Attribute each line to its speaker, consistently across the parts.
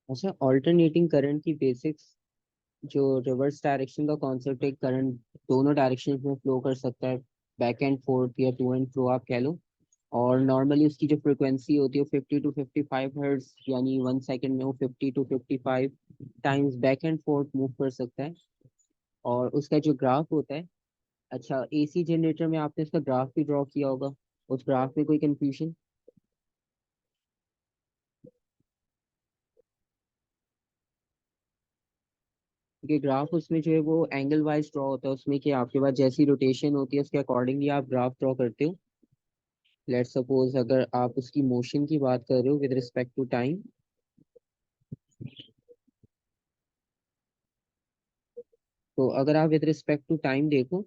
Speaker 1: अच्छा, alternating current की basics. जो रिवर्स डायरेक्शन का कॉन्सेप्ट है, करंट दोनों डायरेक्शन में फ्लो कर सकता है, बैक एंड फोर्थ या टू एंड फ्रो आप कह लो। और नॉर्मली उसकी जो फ्रिक्वेंसी होती है वो 50 to 55 हर्ट्ज, यानी 1 सेकेंड में वो 50 to 55 times back and fourth move कर सकता है। और उसका जो ग्राफ होता है, अच्छा एसी जनरेटर में आपने इसका ग्राफ भी ड्रॉ किया होगा, उस ग्राफ में कोई कंफ्यूजन? क्योंकि ग्राफ उसमें जो है वो एंगल वाइज ड्रॉ होता है, उसमें कि आपके पास जैसी रोटेशन होती है उसके अकॉर्डिंगली आप ग्राफ ड्रॉ करते हो। लेट सपोज अगर आप उसकी मोशन की बात कर रहे हो विद रिस्पेक्ट टू टाइम, तो अगर आप विद रिस्पेक्ट टू टाइम देखो,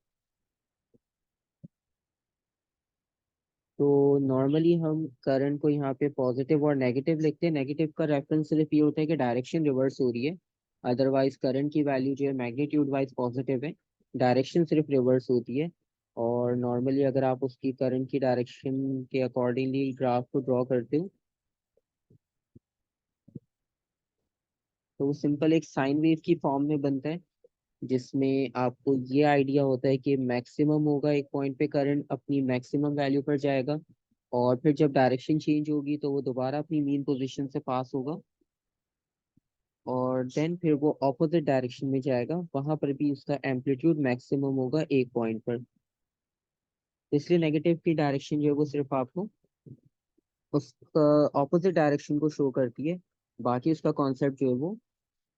Speaker 1: तो नॉर्मली हम करंट को यहाँ पे पॉजिटिव और नेगेटिव लिखते हैं। नेगेटिव का रेफरेंस सिर्फ ये होता है कि डायरेक्शन रिवर्स हो रही है। अदरवाइज करंट की वैल्यू जो है मैग्नीट्यूड वाइज पॉजिटिव है, डायरेक्शन सिर्फ रिवर्स होती है। और नॉर्मली अगर आप उसकी करंट की डायरेक्शन के अकॉर्डिंगली ग्राफ को ड्रॉ करते हो, तो वो सिंपल एक साइन वेव की फॉर्म में बनता है, जिसमें आपको ये आइडिया होता है कि मैक्सिमम होगा एक पॉइंट पे, करंट अपनी मैक्सिमम वैल्यू पर जाएगा, और फिर जब डायरेक्शन चेंज होगी तो वो दोबारा अपनी मीन पोजीशन से पास होगा, और देन फिर वो ऑपोजिट डायरेक्शन में जाएगा, वहां पर भी उसका एम्पलीट्यूड मैक्सिमम होगा एक पॉइंट पर। इसलिए नेगेटिव की डायरेक्शन जो है वो सिर्फ आपको उसका ऑपोजिट डायरेक्शन को शो करती है। बाकी उसका कॉन्सेप्ट जो है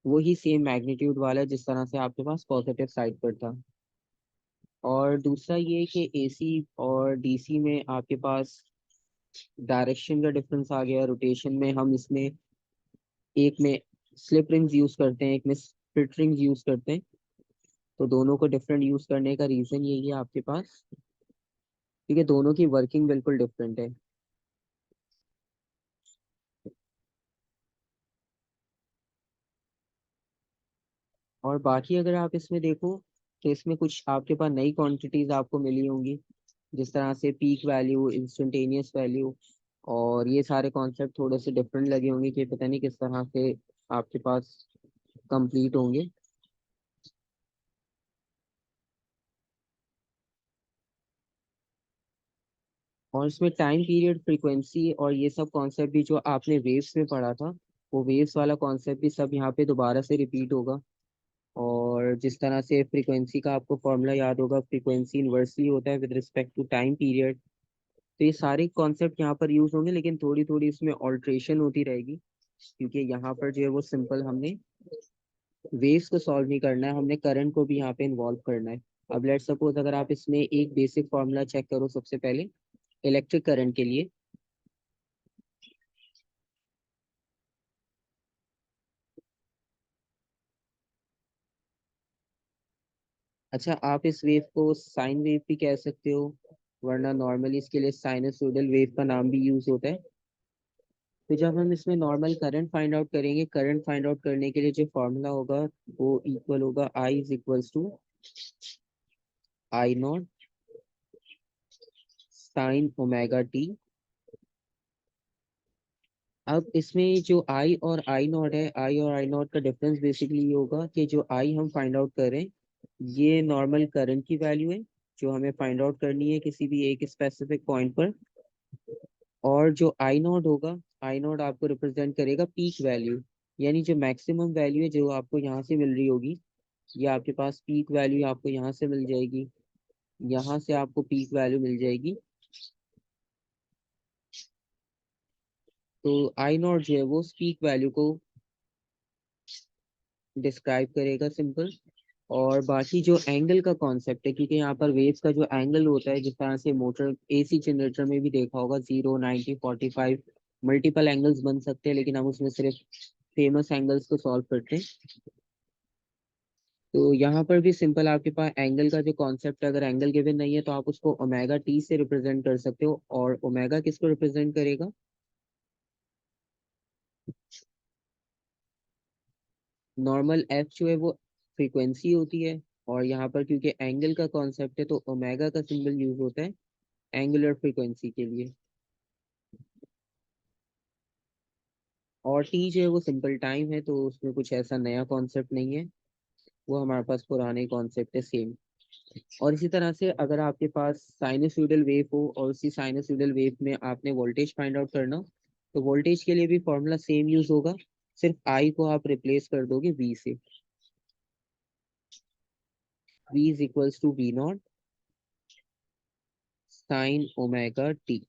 Speaker 1: वो ही सेम मैग्नीट्यूड वाला है जिस तरह से आपके पास पॉजिटिव साइड पर था। और दूसरा ये कि एसी और डीसी में आपके पास डायरेक्शन का डिफरेंस आ गया। रोटेशन में हम इसमें एक में स्लिप रिंग्स यूज करते हैं, एक में स्प्लिट रिंग्स यूज करते हैं। तो दोनों को डिफरेंट यूज करने का रीजन यही है आपके पास, क्योंकि दोनों की वर्किंग बिल्कुल डिफरेंट है। और बाकी अगर आप इसमें देखो, तो इसमें कुछ आपके पास नई क्वांटिटीज आपको मिली होंगी, जिस तरह से पीक वैल्यू, इंस्टेंटेनियस वैल्यू, और ये सारे कॉन्सेप्ट थोड़े से डिफरेंट लगे होंगे कि पता नहीं किस तरह से आपके पास कंप्लीट होंगे। और इसमें टाइम पीरियड, फ्रीक्वेंसी और ये सब कॉन्सेप्ट भी जो आपने वेव्स में पढ़ा था, वो वेव्स वाला कॉन्सेप्ट भी सब यहाँ पे दोबारा से रिपीट होगा। और जिस तरह से फ्रीक्वेंसी का आपको फॉर्मूला याद होगा, फ्रीक्वेंसी इन्वर्सली होता है with respect to time period. तो ये सारे कॉन्सेप्ट यहाँ पर यूज होंगे, लेकिन थोड़ी थोड़ी इसमें ऑल्ट्रेशन होती रहेगी, क्योंकि यहाँ पर जो है वो सिंपल हमने वेव्स को सॉल्व नहीं करना है, हमने करंट को भी यहाँ पे इन्वॉल्व करना है। अब लेट सपोज अगर आप इसमें एक बेसिक फॉर्मूला चेक करो सबसे पहले इलेक्ट्रिक करंट के लिए। अच्छा, आप इस वेव को साइन वेव भी कह सकते हो, वरना नॉर्मली इसके लिए साइनसोइडल वेव का नाम भी यूज होता है। तो जब हम इसमें नॉर्मल करंट फाइंड आउट करेंगे, करंट फाइंड आउट करने के लिए जो फॉर्मूला होगा वो इक्वल होगा I is equals to I naught sine omega T. अब इसमें जो आई और आई नॉट है, आई और आई नॉट का डिफरेंस बेसिकली ये होगा कि जो आई हम फाइंड आउट करें, ये नॉर्मल करंट की वैल्यू है जो हमें फाइंड आउट करनी है किसी भी एक स्पेसिफिक पॉइंट पर। और जो आई नॉट होगा, आई नॉट आपको रिप्रेजेंट करेगा पीक वैल्यू, यानी जो मैक्सिमम वैल्यू है जो आपको यहाँ से मिल रही होगी। ये आपके पास पीक वैल्यू आपको यहाँ से मिल जाएगी, यहाँ से आपको पीक वैल्यू मिल जाएगी। तो आई नॉट जो है वो पीक वैल्यू को डिस्क्राइब करेगा, सिंपल। और बाकी जो एंगल का कॉन्सेप्ट है, क्योंकि यहाँ पर वेव्स का जो एंगल होता है, जिस तरह से मोटर एसी जनरेटर में भी देखा होगा, 0, 90, 45 मल्टीपल एंगल्स बन सकते हैं, लेकिन हम उसमें सिर्फ फेमस एंगल्स को सॉल्व करते हैं। तो यहाँ पर भी सिंपल आपके पास एंगल का जो कॉन्सेप्ट है, अगर एंगल गिवन नहीं है तो आप उसको ओमेगा टी से रिप्रेजेंट कर सकते हो। और ओमेगा किसको रिप्रेजेंट करेगा? नॉर्मल एफ जो है वो फ्रीक्वेंसी होती है, और यहाँ पर क्योंकि एंगल का कॉन्सेप्ट है तो ओमेगा का सिंबल यूज होता है एंगुलर फ्रीक्वेंसी के लिए। और टी जो है वो सिंपल टाइम है, तो उसमें कुछ ऐसा नया कॉन्सेप्ट नहीं है, वो हमारे पास पुराने कॉन्सेप्ट है सेम। और इसी तरह से अगर आपके पास साइनसोइडल वेव हो और उसी साइनसोइडल वेव में आपने वोल्टेज फाइंड आउट करना हो, तो वोल्टेज के लिए भी फॉर्मूला सेम यूज होगा, सिर्फ आई को आप रिप्लेस कर दोगे वी से। V is equals to V naught sine omega T.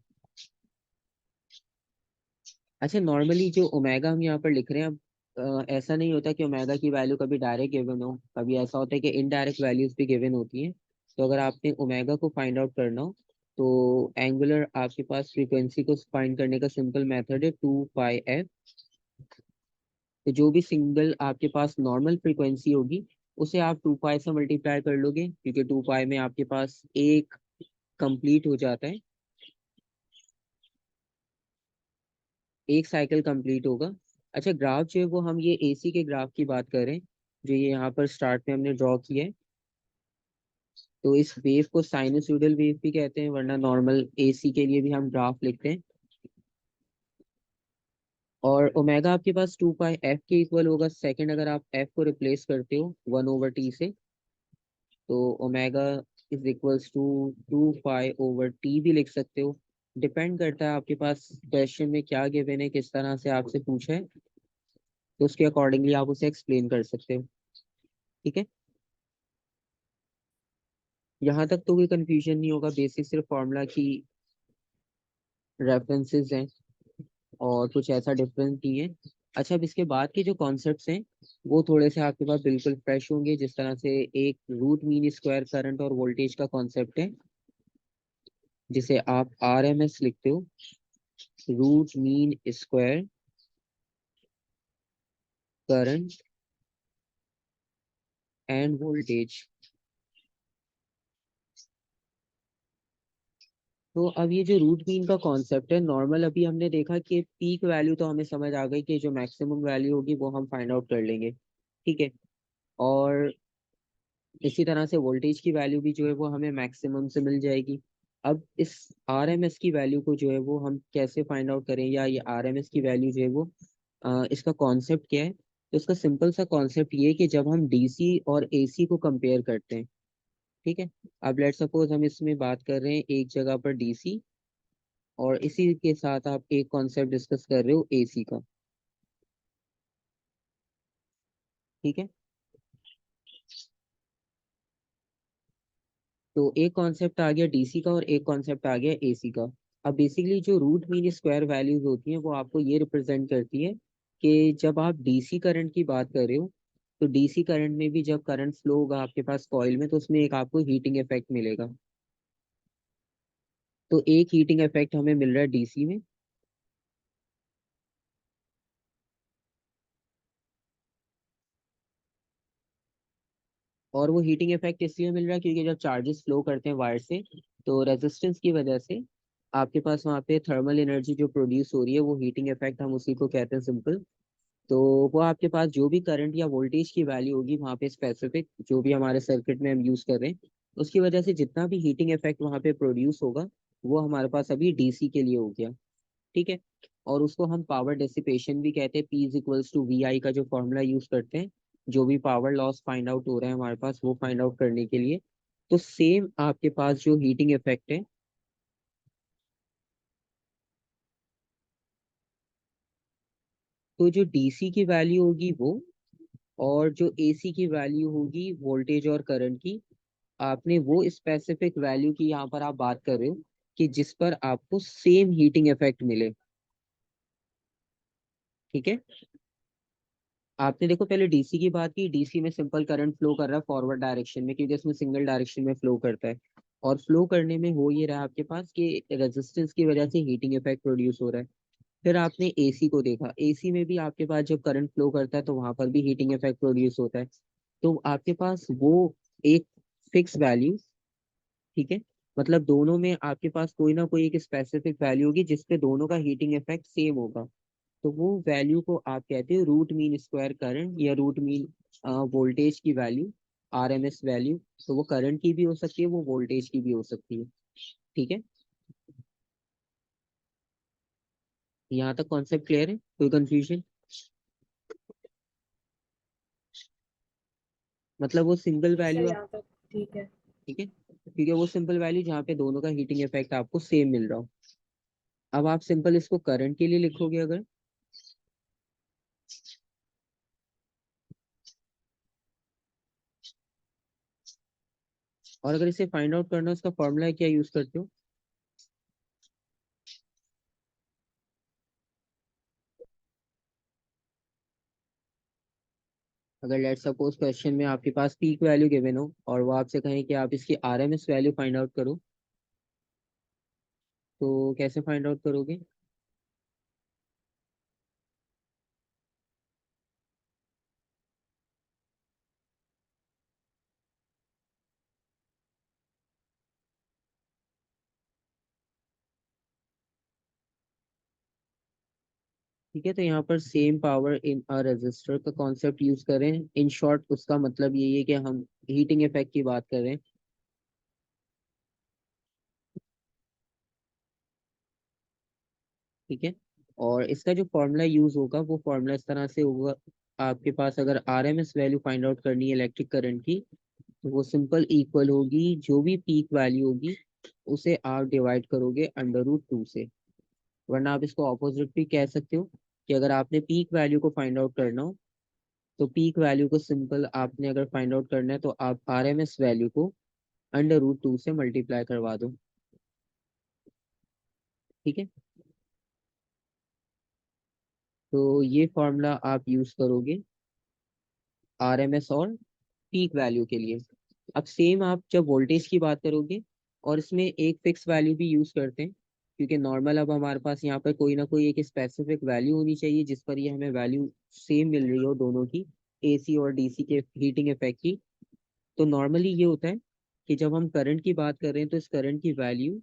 Speaker 1: अच्छा, नॉर्मली जो ओमेगा हम यहाँ पर लिख रहे हैं, अब ऐसा नहीं होता कि ओमेगा की वैल्यू कभी डायरेक्ट गिवन हो, कभी ऐसा होता है कि इनडायरेक्ट वैल्यूज भी गिवन होती हैं। तो अगर आपने ओमेगा को फाइंड आउट करना हो, तो एंगुलर आपके पास फ्रीक्वेंसी को फाइंड करने का सिंपल मेथड है 2 पाई एफ। तो जो भी सिंगल आपके पास नॉर्मल फ्रीक्वेंसी होगी, उसे आप 2 पाई से मल्टीप्लाई कर लोगे, क्योंकि 2 पाई में आपके पास एक कंप्लीट हो जाता है, एक साइकिल कंप्लीट होगा। अच्छा, ग्राफ जो है वो हम ये एसी के ग्राफ की बात करें, जो ये यहाँ पर स्टार्ट में हमने ड्रॉ किया है, तो इस वेव को साइनसोइडल वेव भी कहते हैं, वरना नॉर्मल एसी के लिए भी हम ग्राफ लिखते हैं। और ओमेगा आपके पास 2 पाई एफ के इक्वल होगा सेकंड, अगर आप एफ को रिप्लेस करते हो 1/t से, तो omega is equals to 2 pi over T भी लिख सकते हो। डिपेंड करता है आपके पास क्वेश्चन में क्या गिवन है, किस तरह से आपसे पूछा है, तो उसके अकॉर्डिंगली आप उसे एक्सप्लेन कर सकते हो। ठीक है, यहाँ तक तो कोई कंफ्यूजन नहीं होगा, बेसिक सिर्फ फॉर्मूला की रेफरेंसेस हैं, और कुछ ऐसा डिफरेंस नहीं है। अच्छा, अब इसके बाद के जो कॉन्सेप्ट्स हैं, वो थोड़े से आपके पास बिल्कुल फ्रेश होंगे, जिस तरह से एक रूट मीन स्क्वायर करंट और वोल्टेज का कॉन्सेप्ट है, जिसे आप आरएमएस लिखते हो, root mean square current and voltage. तो अब ये जो रूट मीन का कॉन्सेप्ट है, नॉर्मल अभी हमने देखा कि पीक वैल्यू तो हमें समझ आ गई, कि जो मैक्सिमम वैल्यू होगी वो हम फाइंड आउट कर लेंगे। ठीक है, और इसी तरह से वोल्टेज की वैल्यू भी जो है वो हमें मैक्सिमम से मिल जाएगी। अब इस आरएमएस की वैल्यू को जो है वो हम कैसे फाइंड आउट करें, या ये आरएमएस की वैल्यू जो है वो इसका कॉन्सेप्ट क्या है। तो इसका सिंपल सा कॉन्सेप्ट ये है कि जब हम डीसी और एसी को कंपेयर करते हैं, ठीक है, अब लेट सपोज हम इसमें बात कर रहे हैं एक जगह पर डीसी, और इसी के साथ आप एक कॉन्सेप्ट डिस्कस कर रहे हो एसी का। ठीक है, तो एक कॉन्सेप्ट आ गया डीसी का और एक कॉन्सेप्ट आ गया एसी का। अब बेसिकली जो रूट मीन स्क्वायर वैल्यूज होती हैं, वो आपको ये रिप्रेजेंट करती है कि जब आप डीसी करंट की बात कर रहे हो, तो डीसी करंट में भी जब करंट फ्लो होगा आपके पास कॉइल में, तो उसमें एक आपको हीटिंग इफेक्ट मिलेगा। तो एक हीटिंग इफेक्ट हमें मिल रहा है डीसी में, और वो हीटिंग इफेक्ट इसलिए मिल रहा है क्योंकि जब चार्जेस फ्लो करते हैं वायर से, तो रेजिस्टेंस की वजह से आपके पास वहाँ पे थर्मल एनर्जी जो प्रोड्यूस हो रही है, वो हीटिंग इफेक्ट हम उसी को कहते हैं सिंपल। तो वो आपके पास जो भी करंट या वोल्टेज की वैल्यू होगी वहाँ पे स्पेसिफिक, जो भी हमारे सर्किट में हम यूज कर रहे हैं, उसकी वजह से जितना भी हीटिंग इफेक्ट वहाँ पे प्रोड्यूस होगा, वो हमारे पास अभी डीसी के लिए हो गया। ठीक है, और उसको हम पावर डेसिपेशन भी कहते हैं, P is equals to V I का जो फॉर्मूला यूज करते हैं, जो भी पावर लॉस फाइंड आउट हो रहा है हमारे पास, वो फाइंड आउट करने के लिए। तो सेम आपके पास जो हीटिंग इफेक्ट है, तो जो डीसी की वैल्यू होगी वो, और जो एसी की वैल्यू होगी वोल्टेज और करंट की, आपने वो स्पेसिफिक वैल्यू की यहाँ पर आप बात कर रहे हो, कि जिस पर आपको सेम हीटिंग इफेक्ट मिले। ठीक है, आपने देखो पहले डीसी की बात की, डीसी में सिंपल करंट फ्लो कर रहा है फॉरवर्ड डायरेक्शन में, क्योंकि इसमें सिंगल डायरेक्शन में फ्लो करता है, और फ्लो करने में हो ये रहा है आपके पास कि रेजिस्टेंस की वजह से हीटिंग इफेक्ट प्रोड्यूस हो रहा है। फिर आपने एसी को देखा, एसी में भी आपके पास जब करंट फ्लो करता है, तो वहां पर भी हीटिंग इफेक्ट प्रोड्यूस होता है। तो आपके पास वो एक फिक्स वैल्यू, ठीक है, मतलब दोनों में आपके पास कोई ना कोई एक स्पेसिफिक वैल्यू होगी जिसपे दोनों का हीटिंग इफेक्ट सेम होगा। तो वो वैल्यू को आप कहते हो रूट मीन स्क्वायर करंट, या रूट मीन वोल्टेज की वैल्यू, आरएमएस वैल्यू। तो वो करंट की भी हो सकती है, वो वोल्टेज की भी हो सकती है। ठीक है, यहाँ तक कॉन्सेप्ट क्लियर है, कोई कंफ्यूजन? मतलब वो सिंगल
Speaker 2: अच्छा,
Speaker 1: वैल्यू।
Speaker 2: यहाँ तक ठीक है।
Speaker 1: ठीक है, क्योंकि वो सिंपल वैल्यू जहाँ पे दोनों का हीटिंग इफेक्ट आपको सेम मिल रहा हो। अब आप सिंपल इसको करंट के लिए लिखोगे अगर, और अगर इसे फाइंड आउट करना है उसका फॉर्मूला क्या यूज करते हो? अगर लेट सपोज क्वेश्चन में आपके पास पीक वैल्यू गिवन हो और वो आपसे कहें कि आप इसकी आरएमएस वैल्यू फाइंड आउट करो, तो कैसे फाइंड आउट करोगे? ठीक है, तो यहाँ पर same power in a resistor का कॉन्सेप्ट यूज करें। इन शॉर्ट उसका मतलब यही है कि हम हीटिंग इफेक्ट की बात कर रहे हैं। ठीक है, और इसका जो फॉर्मूला यूज होगा वो फॉर्मूला इस तरह से होगा। आपके पास अगर आरएमएस वैल्यू फाइंड आउट करनी है इलेक्ट्रिक करंट की, तो वो सिंपल इक्वल होगी जो भी पीक वैल्यू होगी उसे आप डिवाइड करोगे अंडर रूट 2 से। वरना आप इसको ऑपोजिट भी कह सकते हो कि अगर आपने पीक वैल्यू को फाइंड आउट करना हो, तो पीक वैल्यू को सिंपल आपने अगर फाइंड आउट करना है तो आप आरएमएस वैल्यू को अंडर रूट 2 से मल्टीप्लाई करवा दो। ठीक है, तो ये फॉर्मूला आप यूज करोगे आरएमएस और पीक वैल्यू के लिए। अब सेम आप जब वोल्टेज की बात करोगे, और इसमें एक फिक्स वैल्यू भी यूज करते हैं, क्योंकि नॉर्मल अब हमारे पास यहाँ पर कोई ना कोई एक स्पेसिफिक वैल्यू होनी चाहिए जिस पर ये हमें वैल्यू सेम मिल रही हो दोनों की, एसी और डीसी के हीटिंग इफेक्ट की। तो नॉर्मली ये होता है कि जब हम करंट की बात कर रहे हैं तो इस करंट की वैल्यू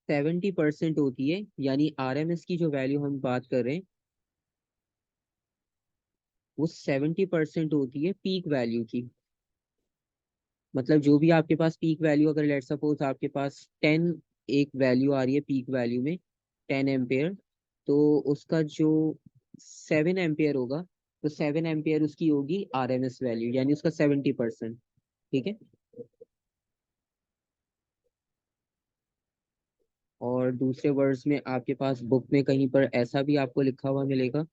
Speaker 1: 70% होती है। यानी आरएमएस की जो वैल्यू हम बात कर रहे हैं वो 70% होती है पीक वैल्यू की। मतलब जो भी आपके पास पीक वैल्यू, अगर लेट सपोज आपके पास 10 एक वैल्यू आ रही है पीक वैल्यू में, 10 एम्पेयर, तो उसका जो 7 एम्पेयर होगा, तो 7 एम्पेयर उसकी होगी आरएमएस वैल्यू, यानी उसका 70%। ठीक है, और दूसरे वर्ड्स में आपके पास बुक में कहीं पर ऐसा भी आपको लिखा हुआ मिलेगा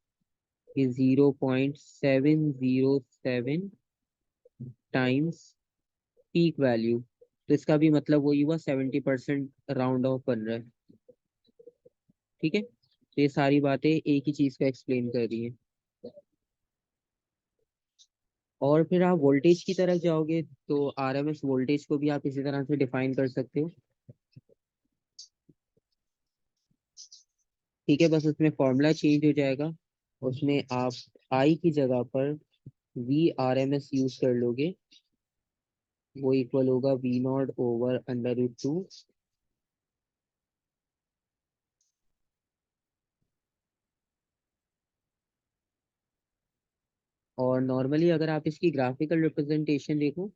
Speaker 1: कि 0.707 टाइम्स पीक वैल्यू। तो इसका भी मतलब वही हुआ, 70% राउंड ऑफ बन रहा है। ठीक है, तो ये सारी बातें एक ही चीज को एक्सप्लेन कर रही है। और फिर आप वोल्टेज की तरफ जाओगे तो आरएमएस वोल्टेज को भी आप इसी तरह से डिफाइन कर सकते हो। ठीक है, बस उसमें फॉर्मूला चेंज हो जाएगा। उसमें आप आई की जगह पर V R M S use कर लोगे। वो इक्वल होगा V0/√2। और नॉर्मली अगर आप इसकी ग्राफिकल रिप्रेजेंटेशन देखो,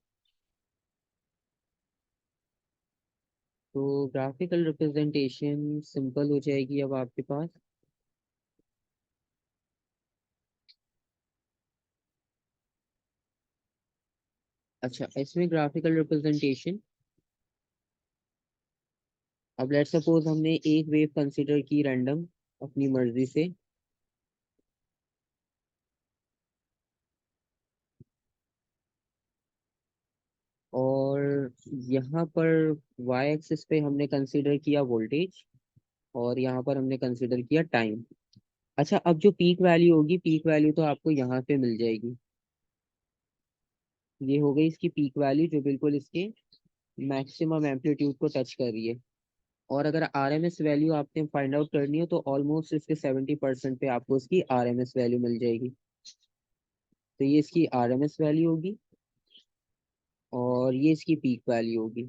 Speaker 1: तो ग्राफिकल रिप्रेजेंटेशन सिंपल हो जाएगी अब आपके पास। अच्छा, इसमें ग्राफिकल रिप्रेजेंटेशन, अब लेट्स सपोज हमने एक वेव कंसिडर की रैंडम अपनी मर्जी से, और यहाँ पर वाई एक्सिस पे हमने कंसिडर किया वोल्टेज, और यहाँ पर हमने कंसिडर किया टाइम। अच्छा, अब जो पीक वैल्यू होगी, पीक वैल्यू तो आपको यहाँ पे मिल जाएगी। ये हो गई इसकी पीक वैल्यू जो बिल्कुल इसके मैक्सिमम एम्पलीट्यूड को टच कर रही है। और अगर आरएमएस वैल्यू आपने फाइंड आउट करनी हो तो ऑलमोस्ट इसके 70% पे आपको इसकी आरएमएस वैल्यू मिल जाएगी। तो ये इसकी आरएमएस वैल्यू होगी और ये इसकी पीक वैल्यू होगी।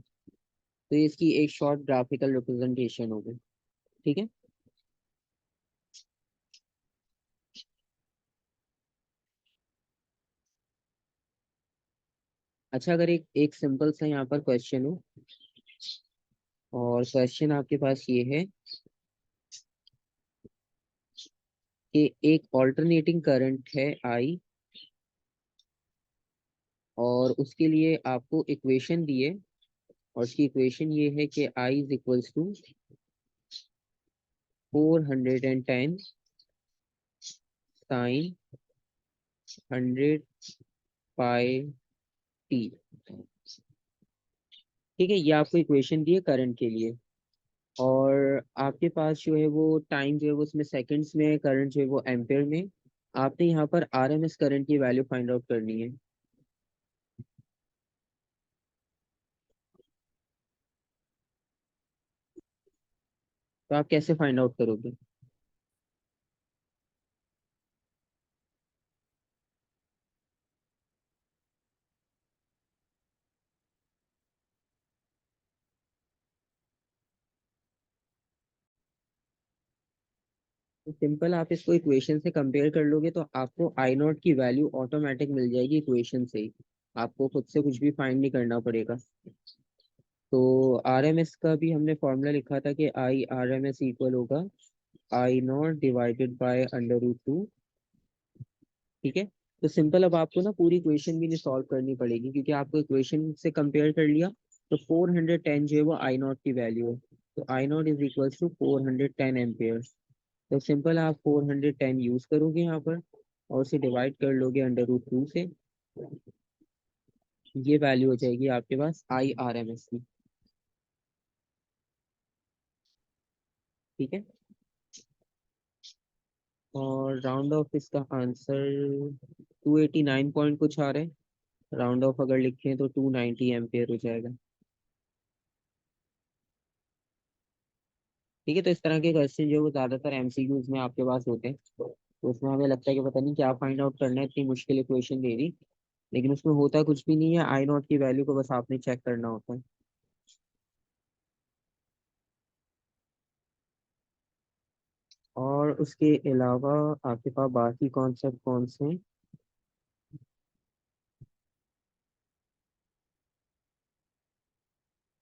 Speaker 1: तो ये इसकी एक शॉर्ट ग्राफिकल रिप्रेजेंटेशन होगी। ठीक है, अच्छा, अगर एक एक सिंपल सा यहाँ पर क्वेश्चन हो, और क्वेश्चन आपके पास ये है कि एक ऑल्टरनेटिंग करंट है आई, और उसके लिए आपको इक्वेशन दिए, और उसकी इक्वेशन ये है कि I is equals to 410 sine 100 pi T. ठीक है, ये आपको इक्वेशन दी है करंट के लिए, और आपके पास जो है वो टाइम जो है वो उसमें सेकंड्स में है, करंट जो है वो एम्पेयर में। आपने यहाँ पर आरएमएस करंट की वैल्यू फाइंड आउट करनी है। तो आप कैसे फाइंड आउट करोगे? तो सिंपल, आप इसको इक्वेशन से कंपेयर कर लोगे तो आपको आई नॉट की वैल्यू ऑटोमेटिक मिल जाएगी इक्वेशन से ही। आपको खुद से कुछ भी फाइंड नहीं करना पड़ेगा। तो आरएमएस का भी हमने फॉर्मूला लिखा था कि I R M S equal होगा I naught divided by under root 2। ठीक है। तो सिंपल, अब आपको ना पूरी इक्वेशन भी नहीं सॉल्व करनी पड़ेगी, क्योंकि आपको इक्वेशन से कंपेयर कर लिया। तो 410 जो है वो आई नॉट की वैल्यू है। तो I naught is equal to 410 ampere. तो सिंपल, आप 410 यूज करोगे यहाँ पर, और उसे डिवाइड कर लोगे अंडर रूट 2 से। ये वैल्यू हो जाएगी आपके पास आई आर एम एस की। ठीक है। और राउंड ऑफ इसका आंसर 289 पॉइंट कुछ आ रहा है। राउंड ऑफ अगर लिखें तो 290 एम्पेयर हो जाएगा। ठीक है। तो इस तरह के क्वेश्चन जो है वो ज्यादातर एमसीक्यूज में आपके पास होते हैं, तो उसमें हमें लगता है कि पता नहीं क्या फाइंड आउट करना है, इतनी मुश्किल इक्वेशन दे दी। लेकिन उसमें होता कुछ भी नहीं है, आई नॉट की वैल्यू को बस आपने चेक करना होता है। और उसके अलावा आपके पास बाकी कॉन्सेप्ट कौन से हैं?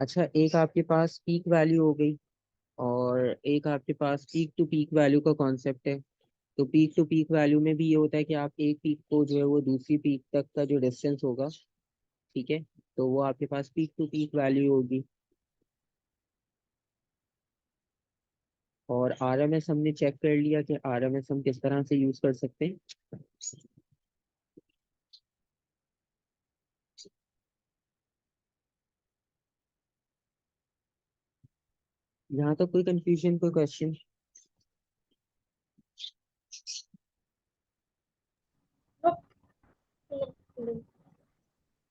Speaker 1: अच्छा, एक आपके पास पीक वैल्यू हो गई, और एक आपके पास पीक टू पीक वैल्यू का कॉन्सेप्ट है। तो पीक टू पीक वैल्यू में भी ये होता है कि आप एक पीक को जो है वो दूसरी पीक तक का जो डिस्टेंस होगा, ठीक है, तो वो आपके पास पीक टू पीक वैल्यू होगी। और आरएमएस हमने चेक कर लिया कि आरएमएस हम किस तरह से यूज कर सकते हैं। यहाँ तक कोई कंफ्यूजन, कोई क्वेश्चन?
Speaker 2: तो नहीं,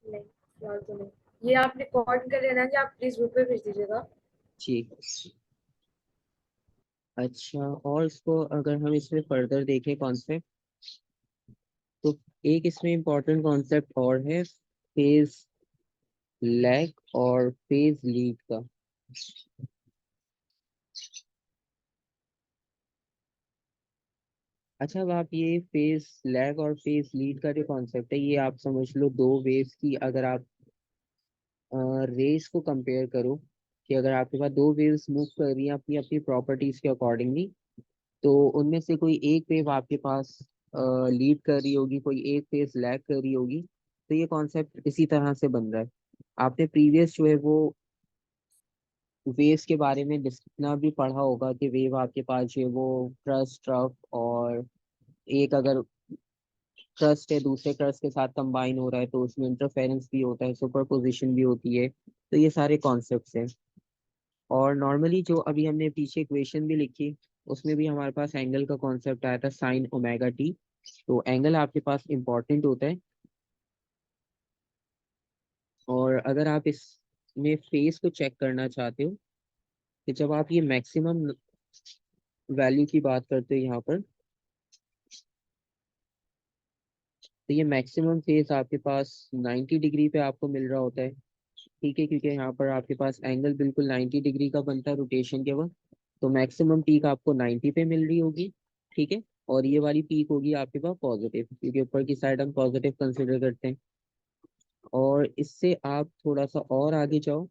Speaker 2: नहीं, फिलहाल तो नहीं। ये आपने कॉल कर लेना कि आप प्लीज ग्रुप पे भेज दीजिएगा।
Speaker 1: जी। अच्छा, और इसको अगर हम इसमें फर्दर देखें कॉन्सेप्ट, तो एक इसमें इम्पोर्टेंट कॉन्सेप्ट और है, फेज लैग और फेज लीड का। अच्छा, अब आप ये फेज लैग और फेज लीड का जो कॉन्सेप्ट है, ये आप समझ लो दो वेव्स की, अगर आप रेस को कंपेयर करो, कि अगर आपके पास दो वेव्स मूव कर रही हैं अपनी अपनी प्रॉपर्टीज के अकॉर्डिंगली, तो उनमें से कोई एक वेव आपके पास लीड कर रही होगी, कोई एक वेव लैग कर रही होगी। तो ये कॉन्सेप्ट इसी तरह से बन रहा है। आपने प्रीवियस जो है वो वेव्स के बारे में जितना भी पढ़ा होगा, कि वेव आपके पास जो है वो क्रस्ट ट्रफ, और एक अगर ट्रस्ट है दूसरे ट्रस्ट के साथ कंबाइन हो रहा है तो उसमें इंटरफेरेंस भी होता है, सुपरपोजिशन भी होती है। तो ये सारे कॉन्सेप्ट्स हैं। और नॉर्मली जो अभी हमने पीछे इक्वेशन भी लिखी, उसमें भी हमारे पास एंगल का कॉन्सेप्ट आया था, साइन ओमेगा टी। तो एंगल आपके पास इंपॉर्टेंट होता है। और अगर आप इसमें फेस को चेक करना चाहते हो, कि जब आप ये मैक्सिमम वैल्यू की बात करते हो यहाँ पर, तो ये मैक्सिमम फेस आपके पास 90 डिग्री पे आपको मिल रहा होता है। ठीक है, क्योंकि यहाँ पर आपके पास एंगल बिल्कुल 90 डिग्री का बनता है रोटेशन के वक्त। तो मैक्सिमम पीक आपको 90 पे मिल रही होगी। ठीक है। और ये वाली पीक होगी आपके पास पॉजिटिव, क्योंकि ऊपर की साइड हम पॉजिटिव कंसिडर करते हैं। और इससे आप थोड़ा सा और आगे जाओ,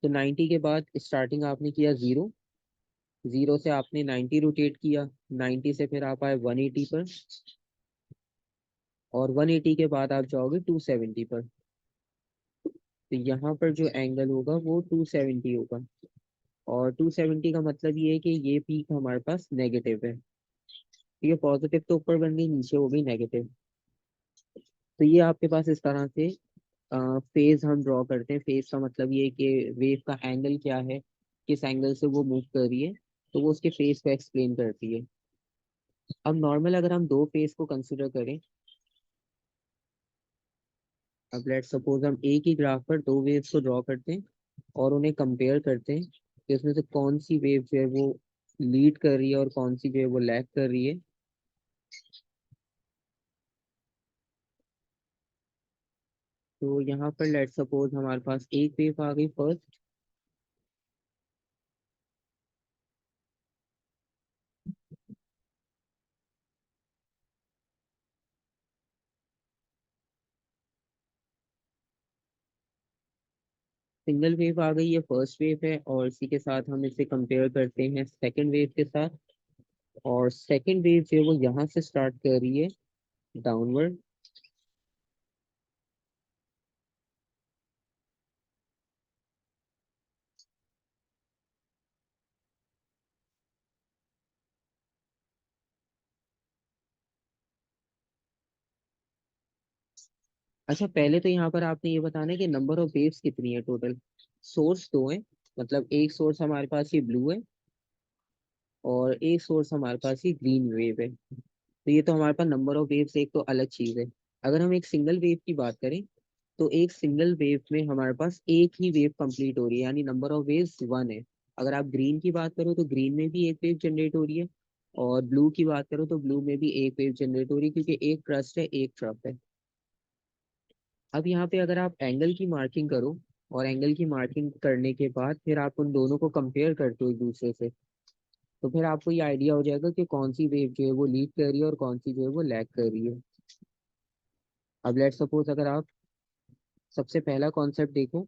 Speaker 1: तो 90 के बाद स्टार्टिंग आपने किया 0, 0 से आपने 90 रोटेट किया, 90 से फिर आप आए 180 पर, और 180 के बाद आप जाओगे 270 पर। तो यहाँ पर जो एंगल होगा वो 270 होगा, और 270 का मतलब ये है कि ये पीक हमारे पास नेगेटिव है। ठीक है, पॉजिटिव तो ऊपर बन गई, नीचे हो गई नेगेटिव। तो ये आपके पास इस तरह से फेज हम ड्रॉ करते हैं। फेज का मतलब ये है कि वेव का एंगल क्या है, किस एंगल से वो मूव कर रही है, तो वो उसके फेज को एक्सप्लेन करती है। अब नॉर्मल अगर हम दो फेज को कंसिडर करें, अब लेट्स सपोज हम एक ही ग्राफ पर दो वेव्स को ड्रॉ करते हैं और उन्हें कंपेयर करते हैं कि उसमें से कौन सी वेव जो है वो लीड कर रही है और कौन सी जो है वो लैग कर रही है। तो यहाँ पर लेट्स सपोज हमारे पास एक वेव आ गई फर्स्ट, सिंगल वेव आ गई, ये फर्स्ट वेव है, और इसी के साथ हम इसे कंपेयर करते हैं सेकंड वेव के साथ। और सेकंड वेव जो है वो यहाँ से स्टार्ट कर रही है डाउनवर्ड। अच्छा, पहले तो यहाँ पर आपने ये बताना है कि नंबर ऑफ वेव्स कितनी है टोटल। सोर्स दो है, मतलब एक सोर्स हमारे पास ये ब्लू है और एक सोर्स हमारे पास ये ग्रीन वेव है। तो ये तो हमारे पास नंबर ऑफ वेव्स एक तो अलग चीज है। अगर हम एक सिंगल वेव की बात करें, तो एक सिंगल वेव में हमारे पास एक ही वेव कंप्लीट हो रही है, यानी नंबर ऑफ वेव्स 1 है। अगर आप ग्रीन की बात करो तो ग्रीन में भी एक वेव जनरेट हो रही है, और ब्लू की बात करो तो ब्लू में भी एक वेव जनरेट हो रही है, क्योंकि एक क्रस्ट है एक ट्रफ है। अब यहाँ पे अगर आप एंगल की मार्किंग करो, और एंगल की मार्किंग करने के बाद फिर आप उन दोनों को कंपेयर करते हो एक दूसरे से, तो फिर आपको ये आइडिया हो जाएगा कि कौन सी वेव जो है वो लीड कर रही है और कौन सी जो है वो लैग कर रही है। अब लेट सपोज अगर आप सबसे पहला कॉन्सेप्ट देखो,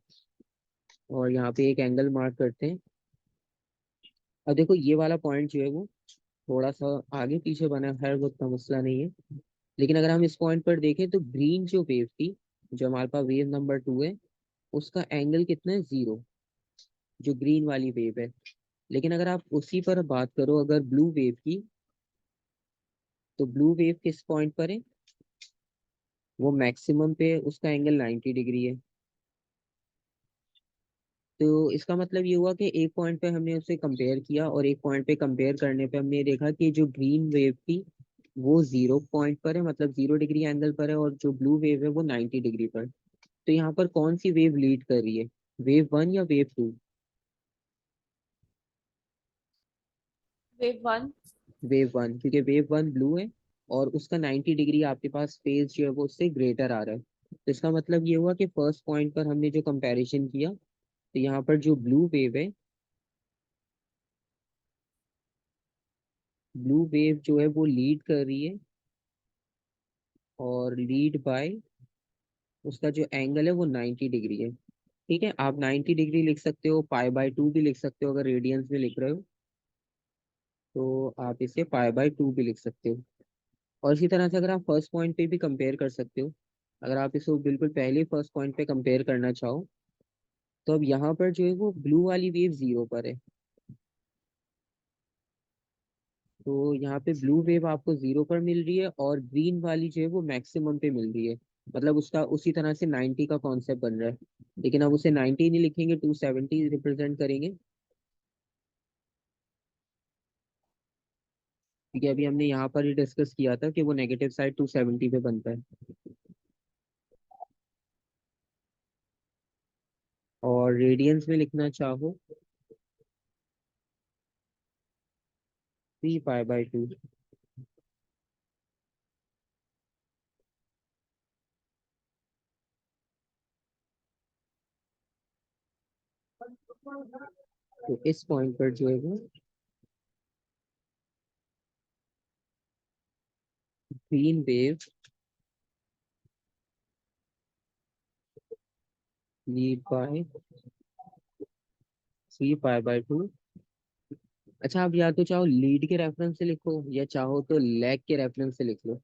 Speaker 1: और यहाँ पे एक एंगल मार्क करते हैं। अब देखो ये वाला पॉइंट जो है वो थोड़ा सा आगे पीछे बना है, वो उतना मसला नहीं है। लेकिन अगर हम इस पॉइंट पर देखें तो ग्रीन जो वेव थी, जो हमारे पास वेव नंबर 2 है, उसका एंगल कितना है, 0, जो ग्रीन वाली वेव है। लेकिन अगर आप उसी पर बात करो अगर ब्लू वेव की, तो ब्लू वेव किस पॉइंट पर है, वो मैक्सिमम पे उसका एंगल 90 डिग्री है। तो इसका मतलब ये हुआ कि एक पॉइंट पे हमने उसे कंपेयर किया, और एक पॉइंट पे कंपेयर करने पे हमने ये देखा कि जो ग्रीन वेव थी वो 0 पॉइंट पर है, मतलब 0 डिग्री एंगल पर है, और जो ब्लू वेव है वो 90 डिग्री पर। तो यहाँ पर कौन सी वेव लीड कर रही है, वेव 1 या वेव 2?
Speaker 2: Wave one.
Speaker 1: वेव 1, क्योंकि वेव 1 ब्लू है और उसका 90 डिग्री आपके पास फेज जो है वो उससे ग्रेटर आ रहा है। तो इसका मतलब ये हुआ कि फर्स्ट पॉइंट पर हमने जो कंपैरिजन किया, तो यहाँ पर जो ब्लू वेव है, ब्लू वेव जो है वो लीड कर रही है, और लीड बाय उसका जो एंगल है वो 90 डिग्री है। ठीक है, आप 90 डिग्री लिख सकते हो, पाई/2 भी लिख सकते हो, अगर रेडियंस में लिख रहे हो तो आप इसे पाई/2 भी लिख सकते हो। और इसी तरह से अगर आप फर्स्ट पॉइंट पे भी कंपेयर कर सकते हो, अगर आप इसको बिल्कुल पहले फर्स्ट पॉइंट पे कंपेयर करना चाहो, तो अब यहाँ पर जो है वो ब्लू वाली वेव 0 पर है। तो यहाँ पे ब्लू वेव आपको 0 पर मिल रही है, और ग्रीन वाली जो है वो मैक्सिमम पे मिल रही है। मतलब उसका उसी तरह से 90 का कॉन्सेप्ट बन रहा है, लेकिन अब उसे 90 नहीं लिखेंगे, 270 रिप्रेजेंट करेंगे। क्योंकि अभी हमने यहाँ पर ही डिस्कस किया था कि वो नेगेटिव साइड 270 पे बनता है। और रेडियंस में लिखना चाहो, 3 पाई/2। तो इस पॉइंट पर जो है वो ग्रीन वेव लीड बाय 3 पाई/2, अच्छा, आप या तो चाहो लीड के रेफरेंस से लिखो या चाहो तो लैग के रेफरेंस से लिख लो।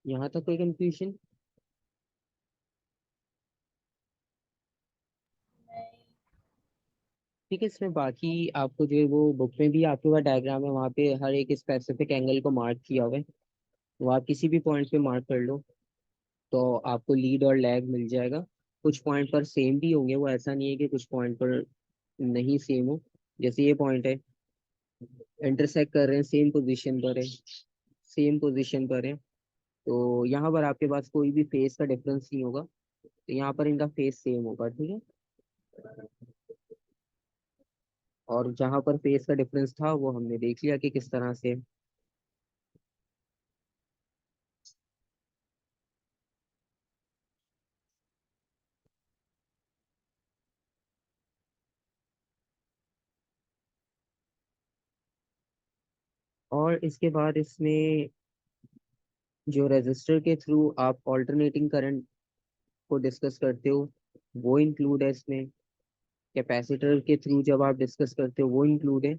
Speaker 1: यहाँ तक कोई कंफ्यूजन?
Speaker 2: नहीं।
Speaker 1: ठीक है, इसमें बाकी आपको जो है वो बुक में भी आपके पास डायग्राम है, वहाँ पे हर एक स्पेसिफिक एंगल को मार्क किया हुआ है। वो आप किसी भी पॉइंट पे मार्क कर लो तो आपको लीड और लैग मिल जाएगा। कुछ पॉइंट पर सेम भी होंगे, वो ऐसा नहीं है कि कुछ पॉइंट पर नहीं सेम हो। जैसे ये पॉइंट है, इंटरसेक्ट कर रहे हैं, सेम पोजीशन पर है, सेम पोजीशन पर है। तो यहाँ पर आपके पास कोई भी फेस का डिफरेंस नहीं होगा, तो यहाँ पर इनका फेस सेम होगा, ठीक है। और जहाँ पर फेस का डिफरेंस था वो हमने देख लिया कि किस तरह से। और इसके बाद इसमें जो रेजिस्टर के थ्रू आप ऑल्टरनेटिंग करंट को डिस्कस करते हो वो इंक्लूड है इसमें। कैपेसिटर के थ्रू जब आप डिस्कस करते हो वो इंक्लूड है।